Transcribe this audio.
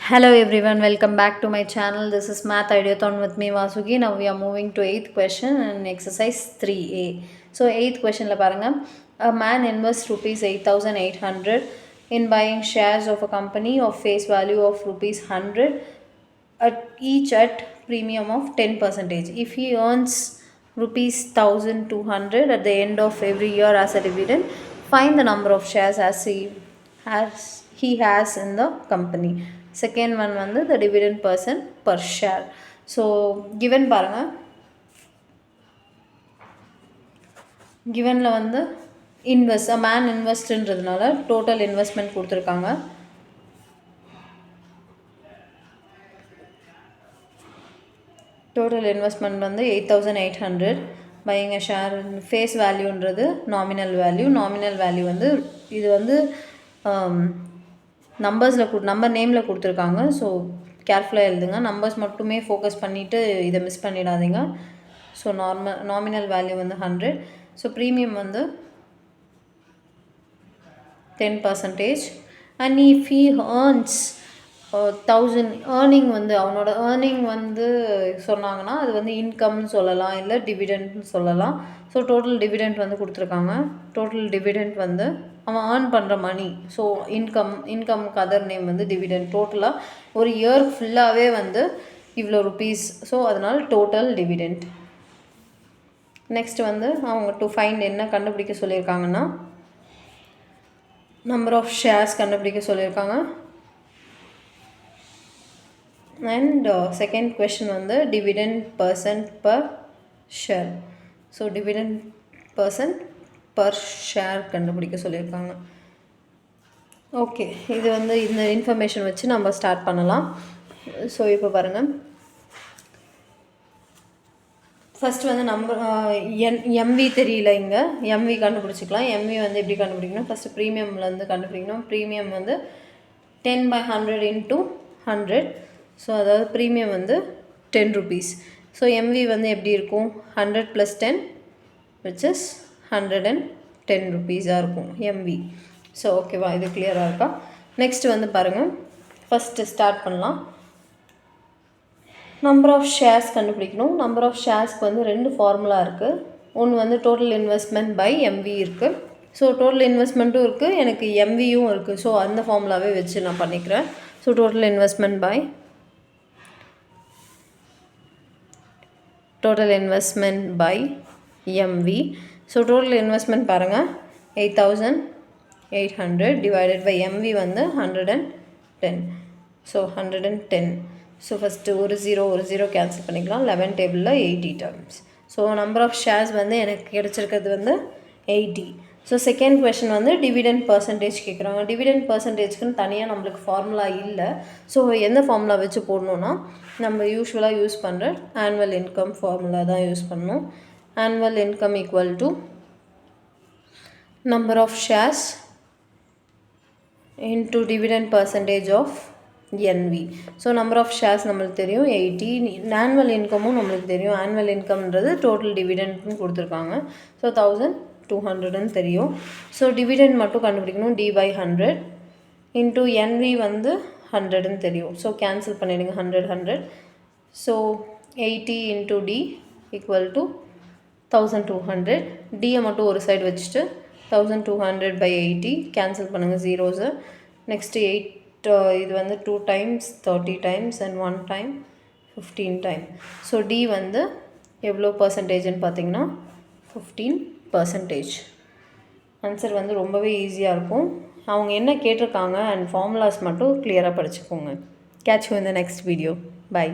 Hello everyone, welcome back to my channel. This is Math Ideathon with me Vasuki. Now we are moving to 8th question and exercise 3A. So 8th question la paranga. A man invests rupees 8,800 in buying shares of a company of face value of rupees 100 each at premium of 10%. If he earns rupees 1,200 at the end of every year as a dividend, find the number of shares he has in the company. Second one வந்து the dividend percent per share. So given பாருங்க, givenல வந்து a man investன்றதுனால total investment கொடுத்துருக்காங்க. Total investment வந்து 8,800. buying a share face valueன்றது nominal value வந்து இது வந்து number நேமில் கொடுத்துருக்காங்க. ஸோ கேர்ஃபுல்லாக எழுதுங்க. நம்பர்ஸ் மட்டுமே ஃபோக்கஸ் பண்ணிவிட்டு இதை மிஸ் பண்ணிடாதீங்க. ஸோ நாமினல் வேல்யூ வந்து 100. ஸோ ப்ரீமியம் வந்து 10%. And if he earns 1,000 earning வந்து அவனோட ஏர்னிங் வந்து சொன்னாங்கன்னா அது வந்து இன்கம்னு சொல்லலாம், இல்லை டிவிடெண்ட்னு சொல்லலாம். ஸோ டோட்டல் டிவிடெண்ட் வந்து கொடுத்துருக்காங்க. டோட்டல் டிவிடெண்ட் வந்து அவன் ஏர்ன் பண்ணுற மணி. ஸோ இன்கம்க்கு அதர் நேம் வந்து டிவிடெண்ட். டோட்டலாக ஒரு இயர் ஃபுல்லாகவே வந்து இவ்வளோ ருபீஸ். ஸோ அதனால் டோட்டல் டிவிடெண்ட். நெக்ஸ்ட் வந்து அவங்க டு ஃபைண்ட் என்ன கண்டுபிடிக்க சொல்லியிருக்காங்கன்னா நம்பர் ஆஃப் ஷேர்ஸ் கண்டுபிடிக்க சொல்லியிருக்காங்க. And second question dividend dividend percent per share. So dividend percent per share கண்டுபிடிக்க சொல்லியிருக்காங்க. ஓகே, இது வந்து இந்த இன்ஃபர்மேஷன் வச்சு நம்ம ஸ்டார்ட் பண்ணலாம். ஸோ இப்போ பாருங்கள், ஃபஸ்ட்டு வந்து எம்வி தெரியல, இங்கே எம்வி கண்டுபிடிச்சிக்கலாம். எம்வி வந்து எப்படி கண்டுபிடிக்கணும், ஃபஸ்ட்டு ப்ரீமியம்லேருந்து கண்டுபிடிக்கணும். ப்ரீமியம் வந்து 10/100 into 100. ஸோ அதாவது ப்ரீமியம் வந்து 10 rupees. ஸோ எம்வி வந்து எப்படி இருக்கும், 100 + 10 which is 110 rupees-ஆக இருக்கும் எம்வி. ஸோ ஓகேவா, இது கிளியராக இருக்கா? நெக்ஸ்ட் வந்து பாருங்கள், ஃபஸ்ட்டு ஸ்டார்ட் பண்ணலாம். நம்பர் ஆஃப் ஷேர்ஸ் கண்டுபிடிக்கணும். நம்பர் ஆஃப் ஷேர்ஸ்க்கு வந்து 2 ஃபார்முலா இருக்குது. ஒன்று வந்து டோட்டல் இன்வெஸ்ட்மெண்ட் பை எம்வி இருக்குது. ஸோ டோட்டல் இன்வெஸ்ட்மெண்ட்டும் இருக்குது, எனக்கு எம்வியும் இருக்குது. ஸோ அந்த ஃபார்முலாவே வச்சு நான் பண்ணிக்கிறேன். So total investment by MV. So total investment பாருங்கள், 8,800 டிவைடட் பை MV வந்து 110. ஸோ 110. ஸோ ஃபஸ்ட்டு ஒரு ஜீரோ கேன்சல் பண்ணிக்கலாம். 11 டேபிளில் 80 terms. So number of shares வந்து எனக்கு கிடச்சிருக்கிறது வந்து 80. ஸோ செகண்ட் கொஷின் வந்து டிவிடெண்ட் பர்சன்டேஜ் கேட்குறாங்க. டிவிடெண்ட் பர்சன்டேஜ்க்குன்னு தனியாக நம்மளுக்கு ஃபார்முலா இல்லை. ஸோ எந்த ஃபார்முலா வச்சு போடணுன்னா நம்ம யூஸ்வலாக யூஸ் பண்ணுற ஆனுவல் இன்கம் ஃபார்முலா தான் யூஸ் பண்ணணும். Annual income equal to number of shares into dividend percentage of NV. So number of shares நம்மளுக்கு தெரியும் 80. ஆனுவல் இன்கமும் நம்மளுக்கு தெரியும். ஆனுவல் இன்கம்ன்றது டோட்டல் டிவிடெண்ட்னு கொடுத்துருக்காங்க. ஸோ 1,200ன்னு தெரியும். ஸோ டிவிடெண்ட் மட்டும் கண்டுபிடிக்கணும். D/100 இன்ட்டு NV வந்து 100ன்னு தெரியும். ஸோ கேன்சல் பண்ணிவிடுங்க. 100. So 80 into D equal to 1,200. டியை மட்டும் ஒரு சைடு வச்சுட்டு 1,200/80 கேன்சல் பண்ணுங்கள் ஜீரோஸு. நெக்ஸ்ட்டு 8 இது வந்து 2 times 30 times and 1 time 15 time. So D வந்து எவ்வளோ பர்சன்டேஜ்னு பார்த்தீங்கன்னா 15%. ஆன்சர் வந்து ரொம்பவே ஈஸியாக இருக்கும். அவங்க என்ன கேட்டிருக்காங்க அண்ட் ஃபார்முலாஸ் மட்டும் கிளியராக படிச்சுக்கோங்க. Catch you in the next video. By.